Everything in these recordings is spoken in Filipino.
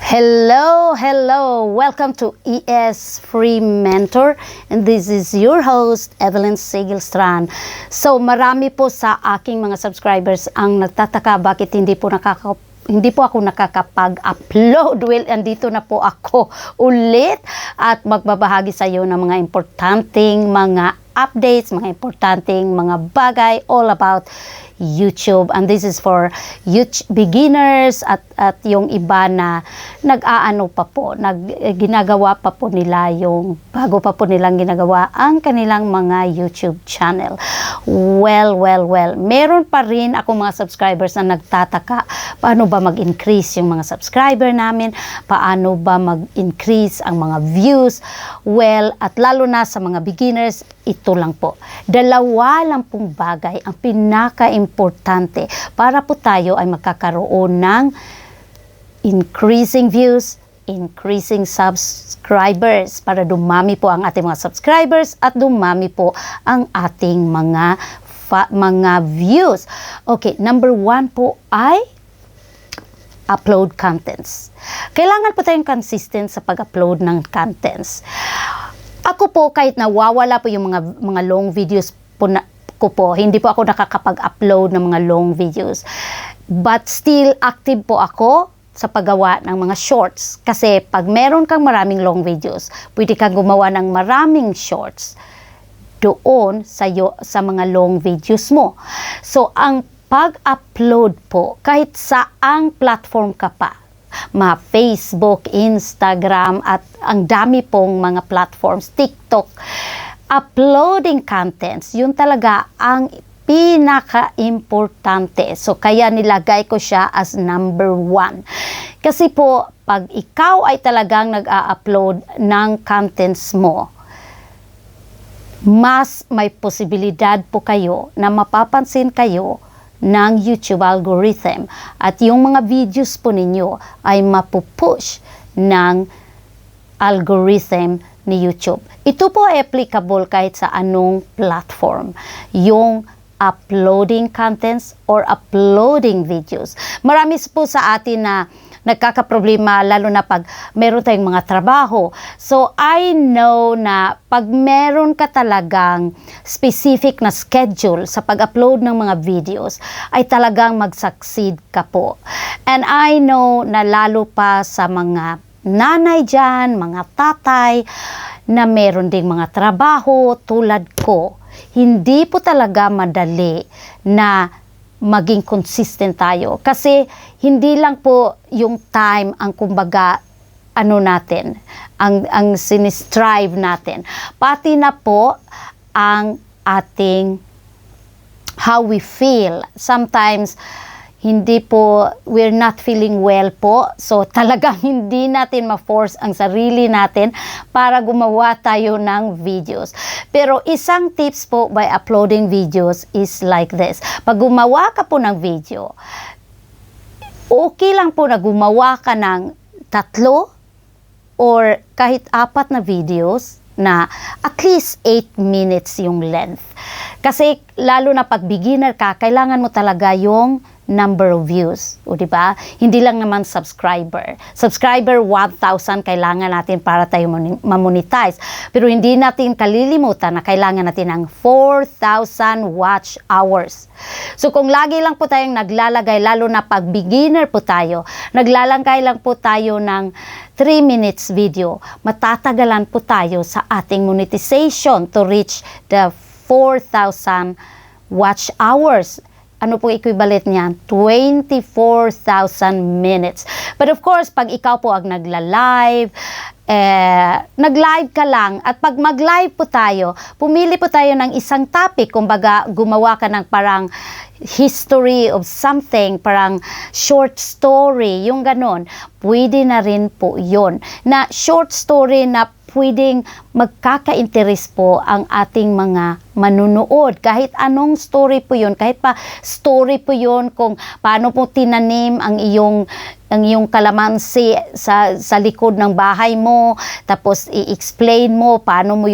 Hello! Welcome to ES Free Mentor, and this is your host, Evelyn Sigilstrand. So, marami po sa aking mga subscribers ang nagtataka bakit hindi po ako nakakapag-upload. Well, andito na po ako ulit at magbabahagi sa iyo ng mga importanteng mga updates, mga importanteng mga bagay all about YouTube, and this is for YouTube beginners at yung iba na nag-aano pa po, ginagawa pa po nila yung bago pa po nilang ginagawa ang kanilang mga YouTube channel. Well, meron pa rin ako mga subscribers na nagtataka paano ba mag-increase yung mga subscriber namin, paano ba mag-increase ang mga views. Well, at lalo na sa mga beginners, ito lang po. Dalawa lang pong bagay ang pinaka-importante para po tayo ay magkakaroon ng increasing views, increasing subscribers, para dumami po ang ating mga subscribers at dumami po ang ating mga views. Okay, number 1 po ay upload contents. Kailangan po tayong consistent sa pag-upload ng contents. Ako po, kahit nawawala po yung mga long videos po ko po, hindi po ako nakakapag-upload ng mga long videos. But still, active po ako sa paggawa ng mga shorts. Kasi pag meron kang maraming long videos, pwede kang gumawa ng maraming shorts doon sa mga long videos mo. So, ang pag-upload po, kahit saang platform ka pa, Facebook, Instagram, at ang dami pong mga platforms, TikTok, uploading contents, yun talaga ang pinaka-importante. So, kaya nilagay ko siya as number 1. Kasi po, pag ikaw ay talagang nag-a-upload ng contents mo, mas may posibilidad po kayo na mapapansin kayo ng YouTube algorithm at yung mga videos po ninyo ay mapupush ng algorithm ni YouTube. Ito po ay applicable kahit sa anong platform. Yung uploading contents or uploading videos. Marami po sa atin na nagkakaproblema, lalo na pag meron tayong mga trabaho. So, I know na pag meron ka talagang specific na schedule sa pag-upload ng mga videos, ay talagang mag-succeed ka po. And I know na lalo pa sa mga nanay dyan, mga tatay, na meron ding mga trabaho tulad ko, hindi po talaga madali na maging consistent tayo. Kasi hindi lang po yung time ang kumbaga natin, ang sinistrive natin. Pati na po ang ating how we feel. Sometimes hindi po, we're not feeling well po. So, talagang hindi natin ma-force ang sarili natin para gumawa tayo ng videos. Pero isang tips po by uploading videos is like this. Pag gumawa ka po ng video, okay lang po na gumawa ka ng 3 or kahit 4 na videos na at least 8 minutes yung length. Kasi lalo na pag beginner ka, kailangan mo talaga yung number of views, o diba? Hindi lang naman subscriber. Subscriber 1,000 kailangan natin para tayo ma-monetize. Pero hindi natin kalilimutan na kailangan natin ng 4,000 watch hours. So kung lagi lang po tayong naglalagay, lalo na pag beginner po tayo, naglalagay lang po tayo ng 3 minutes video, matatagalan po tayo sa ating monetization to reach the 4,000 watch hours. Ano po equivalent niyan? 24,000 minutes. But of course, pag ikaw po ang nagla-live, nag-live ka lang, at pag mag-live po tayo, pumili po tayo ng isang topic, kumbaga gumawa ka ng parang history of something, parang short story, yung ganon. Pwede na rin po yun. Na short story na pwedeng magkaka-interest po ang ating mga manunood. Kahit anong story po yun, kahit pa story po yun kung paano po tinanim ang iyong kalamansi sa likod ng bahay mo, tapos i-explain mo paano mo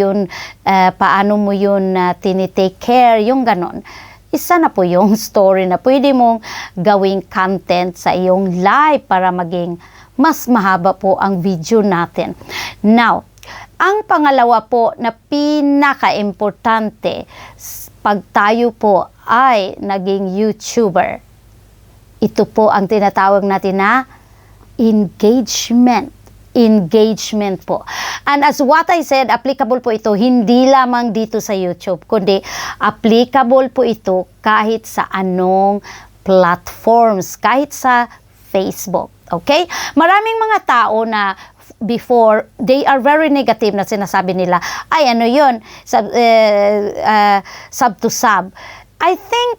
yun tinitake care, yung ganon. Isa na po yung story na pwede mong gawing content sa iyong live para maging mas mahaba po ang video natin. Now, ang pangalawa po na pinaka-importante pag tayo po ay naging YouTuber, ito po ang tinatawag natin na engagement. Engagement po. And as what I said, applicable po ito hindi lamang dito sa YouTube, kundi applicable po ito kahit sa anong platforms, kahit sa Facebook. Okay? Maraming mga tao na before, they are very negative na sinasabi nila, ay ano yun, sub to sub. I think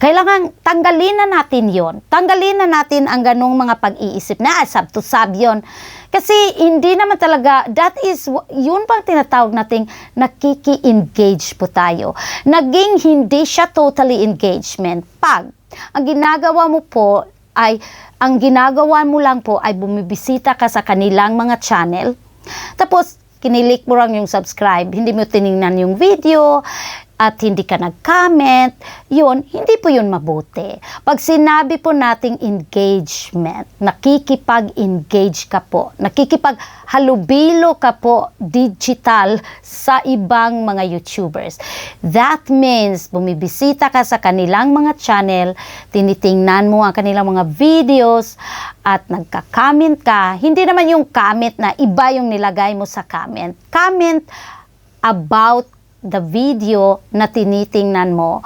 kailangan tanggalin na natin yon. Tanggalin na natin ang ganong mga pag-iisip na sub to sub yon. Kasi hindi naman talaga, that is, yun pang tinatawag nating nakiki-engage po tayo. Naging hindi siya totally engagement. Pag ang ginagawa mo po ay, ang ginagawa mo lang po ay bumibisita ka sa kanilang mga channel. Tapos, kinilik mo lang yung subscribe. Hindi mo tiningnan yung video at hindi ka nag-comment, yun, hindi po yun mabuti. Pag sinabi po nating engagement, nakikipag-engage ka po, nakikipag-halubilo ka po digital sa ibang mga YouTubers. That means, bumibisita ka sa kanilang mga channel, tinitingnan mo ang kanilang mga videos, at nagka-comment ka. Hindi naman yung comment na iba yung nilagay mo sa comment. Comment about the video na tinitingnan mo,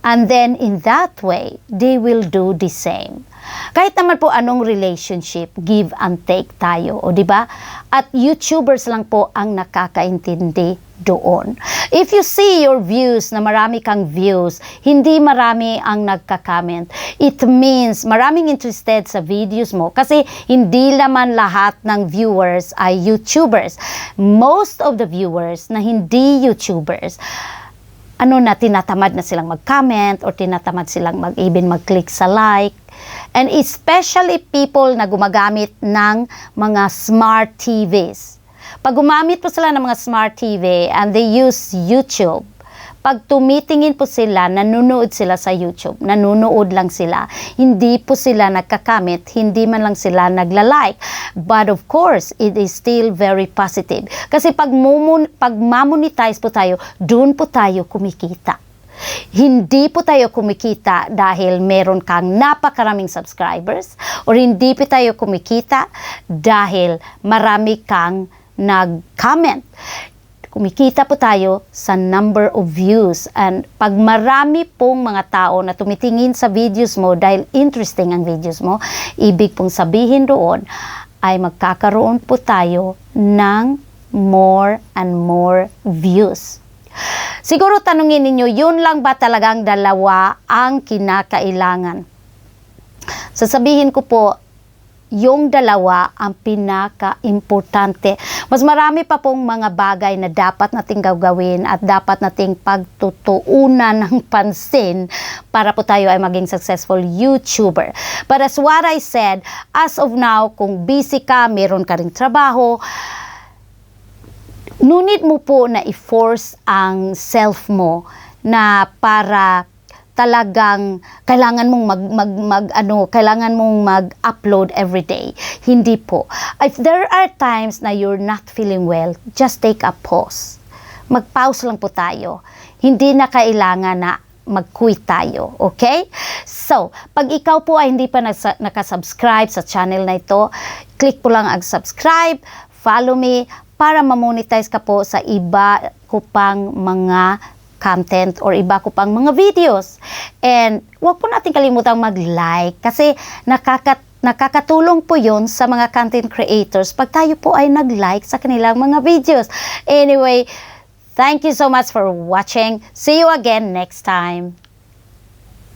and then in that way they will do the same. Kahit naman po anong relationship, give and take tayo, o di ba? At YouTubers lang po ang nakakaintindi doon. If you see your views na marami kang views, hindi marami ang nagka-comment, it means maraming interested sa videos mo kasi hindi naman lahat ng viewers ay YouTubers. Most of the viewers na hindi YouTubers, tinatamad na silang mag-comment or tinatamad silang even mag-click sa like. And especially people na gumagamit ng mga smart TVs. Pag gumamit po sila ng mga smart TV and they use YouTube, pag tumitingin po sila, nanonood sila sa YouTube, nanonood lang sila, hindi po sila nagkakamit, hindi man lang sila nagla-like. But of course, it is still very positive. Kasi pag mamonetize po tayo, doon po tayo kumikita. Hindi po tayo kumikita dahil meron kang napakaraming subscribers, or hindi po tayo kumikita dahil marami kang nag-comment. Kumikita po tayo sa number of views, and pag marami pong mga tao na tumitingin sa videos mo dahil interesting ang videos mo, ibig pong sabihin doon ay magkakaroon po tayo ng more and more views. Siguro tanungin ninyo, yun lang ba talagang dalawa ang kinakailangan? Sasabihin ko po, yung dalawa ang pinaka-importante. Mas marami pa pong mga bagay na dapat nating gagawin at dapat nating pagtutuunan ng pansin para po tayo ay maging successful YouTuber. But as what I said, as of now, kung busy ka, meron ka ring trabaho, ngunit mo po na i-force ang self mo na para talagang kailangan mong kailangan mong mag-upload every day. Hindi po. If there are times na you're not feeling well, just take a pause. Mag-pause lang po tayo. Hindi na kailangan na mag-quit tayo. Okay? So, pag ikaw po ay hindi pa nakasubscribe sa channel na ito, click po lang ang subscribe, follow me, para ma-monetize ka po sa iba ko pang mga content or iba ko pang mga videos. And huwag po natin kalimutang mag-like kasi nakakatulong po yun sa mga content creators pag tayo po ay nag-like sa kanilang mga videos. Anyway, thank you so much for watching. See you again next time.